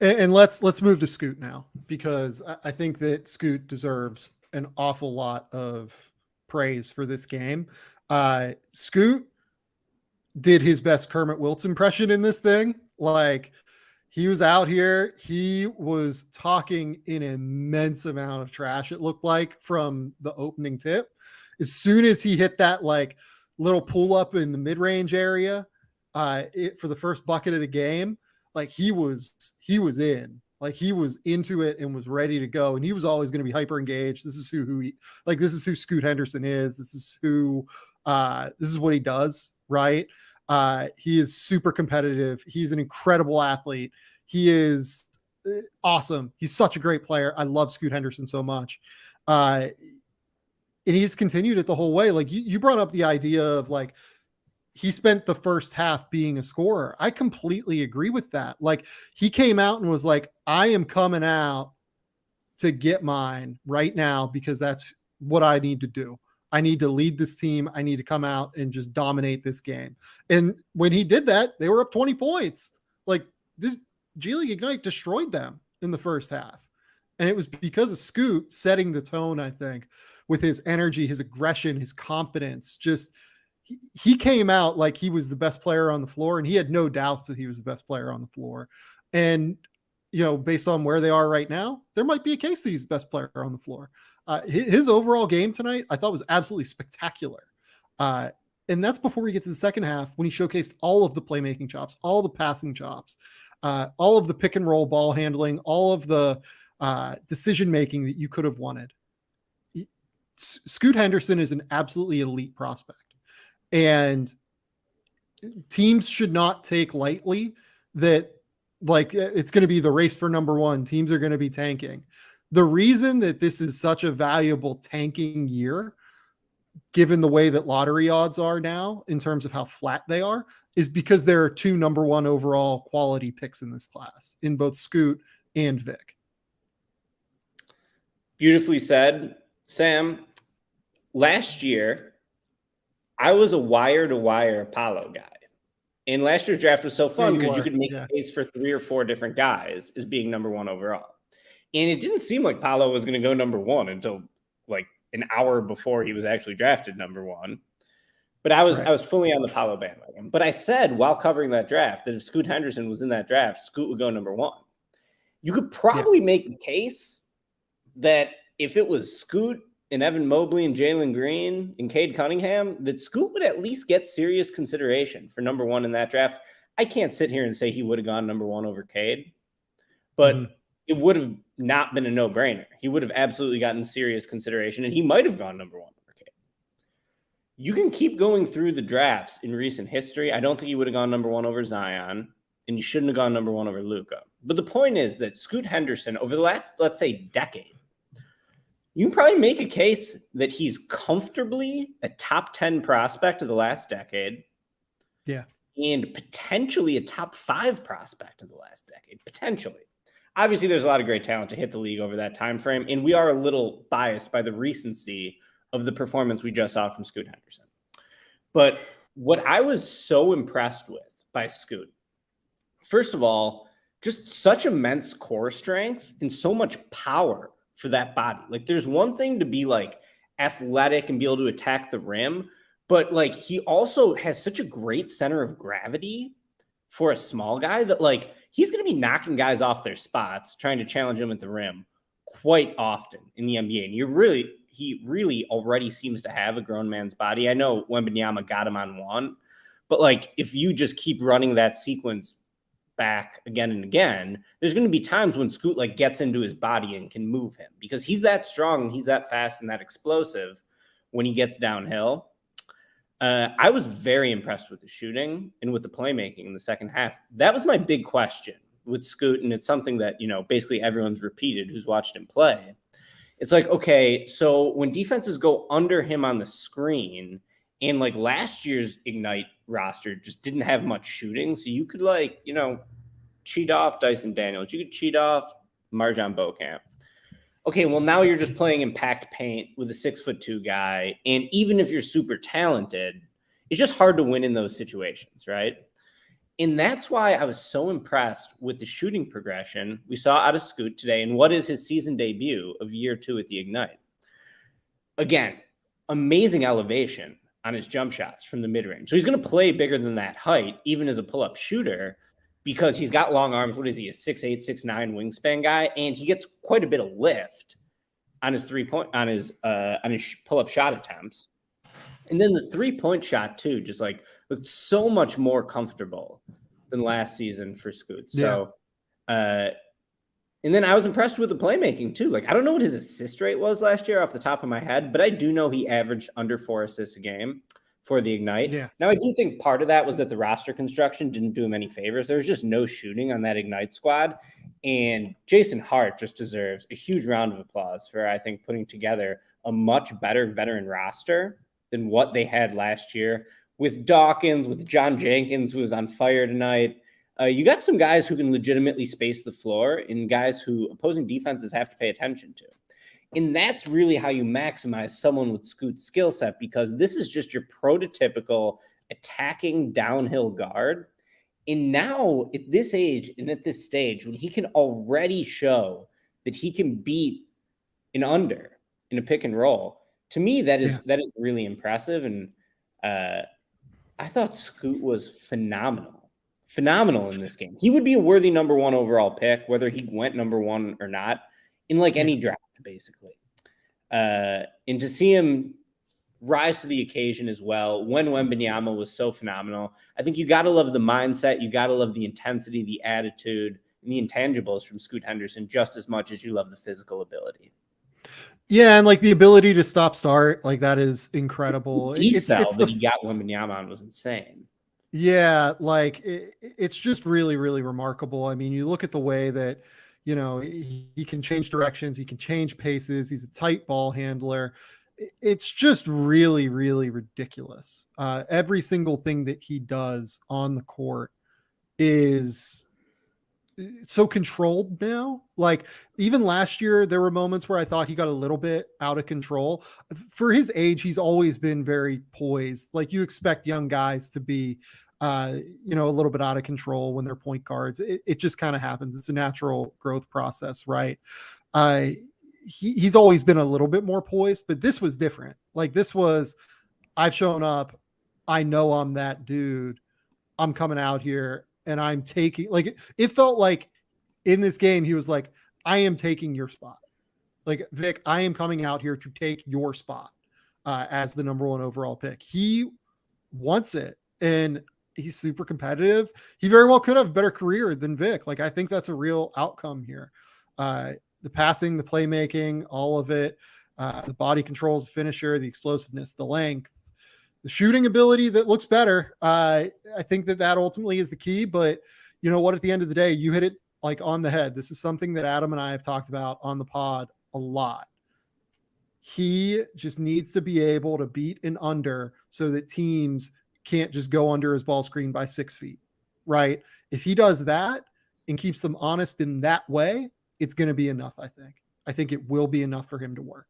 And let's move to Scoot now, because I think that Scoot deserves an awful lot of praise for this game. Scoot did his best Kermit Wiltz impression in this thing. Like, he was out here, he was talking an immense amount of trash, it looked like, from the opening tip. As soon as he hit that like little pull up in the mid-range area for the first bucket of the game, like he was in. Like, he was into it and was ready to go, and he was always going to be hyper engaged. This is this is who Scoot Henderson is. This is what he does, right? He is super competitive. He's an incredible athlete. He is awesome. He's such a great player. I love Scoot Henderson so much. And he's continued it the whole way. Like, you brought up the idea of like, he spent the first half being a scorer. I completely agree with that. Like, he came out and was like, I am coming out to get mine right now because that's what I need to do. I need to lead this team. I need to come out and just dominate this game. And when he did that, they were up 20 points. Like, this G League Ignite destroyed them in the first half. And it was because of Scoot setting the tone, I think, with his energy, his aggression, his confidence. Just, he came out like he was the best player on the floor, and he had no doubts that he was the best player on the floor. And, you know, based on where they are right now, there might be a case that he's the best player on the floor. His overall game tonight, I thought, was absolutely spectacular. And that's before we get to the second half, when he showcased all of the playmaking chops, all the passing chops, all of the pick and roll ball handling, all of the decision-making that you could have wanted. Scoot Henderson is an absolutely elite prospect. And teams should not take lightly that, like, it's going to be the race for number one. Teams are going to be tanking. The reason that this is such a valuable tanking year, given the way that lottery odds are now in terms of how flat they are, is because there are 2 number one overall quality picks in this class, in both Scoot and Vic. Beautifully said, Sam. Last year, I was a wire-to-wire Apollo guy. And last year's draft was so fun because you could make a case for 3 or 4 different guys as being number one overall. And it didn't seem like Paolo was going to go number one until like an hour before he was actually drafted number one. But I was fully on the Paolo bandwagon. But I said while covering that draft that if Scoot Henderson was in that draft, Scoot would go number one. You could probably make the case that if it was Scoot and Evan Mobley and Jalen Green and Cade Cunningham, that Scoot would at least get serious consideration for number one in that draft. I can't sit here and say he would have gone number one over Cade, but it would have not been a no-brainer. He would have absolutely gotten serious consideration, and he might have gone number one over Cade. You can keep going through the drafts in recent history. I don't think he would have gone number one over Zion, and he shouldn't have gone number one over Luka. But the point is that Scoot Henderson, over the last, let's say, decade, you can probably make a case that he's comfortably a top 10 prospect of the last decade. Yeah. And potentially a top 5 prospect of the last decade. Potentially. Obviously, there's a lot of great talent to hit the league over that time frame, and we are a little biased by the recency of the performance we just saw from Scoot Henderson. But what I was so impressed with by Scoot, first of all, just such immense core strength and so much power for that body. Like, there's one thing to be like athletic and be able to attack the rim, but like he also has such a great center of gravity for a small guy that like he's going to be knocking guys off their spots, trying to challenge them at the rim quite often in the NBA. And he really already seems to have a grown man's body. I know Wembanyama got him on one, but like if you just keep running that sequence back again and again, there's going to be times when Scoot like gets into his body and can move him because he's that strong and he's that fast and that explosive when he gets downhill. I was very impressed with the shooting and with the playmaking in the second half. That was my big question with Scoot, and it's something that, you know, basically everyone's repeated who's watched him play. It's like, okay, so when defenses go under him on the screen, and like last year's Ignite roster just didn't have much shooting, so you could like, you know, cheat off Dyson Daniels. You could cheat off Marjon Beauchamp. Okay, well, now you're just playing in packed paint with a 6'2" guy. And even if you're super talented, it's just hard to win in those situations, right? And that's why I was so impressed with the shooting progression we saw out of Scoot today and what is his season debut of year 2 at the Ignite. Again, amazing elevation on his jump shots from the mid-range. So he's going to play bigger than that height, even as a pull-up shooter, because he's got long arms. What is he, a 6'8", 6'9" wingspan guy? And he gets quite a bit of lift on his on his pull-up shot attempts. And then the 3-point shot too, just like looked so much more comfortable than last season for Scoot. So, and then I was impressed with the playmaking too. Like, I don't know what his assist rate was last year off the top of my head, but I do know he averaged under 4 assists a game for the Ignite. Yeah. Now, I do think part of that was that the roster construction didn't do him any favors. There was just no shooting on that Ignite squad. And Jason Hart just deserves a huge round of applause for, I think, putting together a much better veteran roster than what they had last year with Dawkins, with John Jenkins, who was on fire tonight. You got some guys who can legitimately space the floor and guys who opposing defenses have to pay attention to. And that's really how you maximize someone with Scoot's skill set, because this is just your prototypical attacking downhill guard. And now at this age and at this stage, when he can already show that he can beat an under in a pick and roll, to me, that is really impressive. And I thought Scoot was phenomenal in this game. He would be a worthy number 1 overall pick, whether he went number 1 or not, in like any draft, basically. And to see him rise to the occasion as well when Wembanyama was so phenomenal, I think you got to love the mindset, you got to love the intensity, the attitude, and the intangibles from Scoot Henderson just as much as you love the physical ability. Yeah, and like the ability to stop start, like that is incredible. It's that he got Wembanyama on was insane. Yeah, like it's just really, really remarkable. I mean, you look at the way that, you know, he can change directions, he can change paces, he's a tight ball handler. It's just really, really ridiculous. Every single thing that he does on the court is so controlled now. Like even last year, there were moments where I thought he got a little bit out of control. For his age, he's always been very poised. Like you expect young guys to be, a little bit out of control when they're point guards. It just kind of happens. It's a natural growth process, right? He's always been a little bit more poised, but this was different. Like this was, I've shown up. I know I'm that dude. I'm coming out here. And I'm taking, like, it felt like in this game, he was like, I am taking your spot. Like, Vic, I am coming out here to take your spot as the number 1 overall pick. He wants it, and he's super competitive. He very well could have a better career than Vic. Like, I think that's a real outcome here. The passing, the playmaking, all of it, the body controls, the finisher, the explosiveness, the length, the shooting ability that looks better. I think that ultimately is the key, but you know what, at the end of the day, you hit it like on the head. This is something that Adam and I have talked about on the pod a lot. He just needs to be able to beat an under so that teams can't just go under his ball screen by 6 feet, right? If he does that and keeps them honest in that way, it's going to be enough. I think it will be enough for him to work.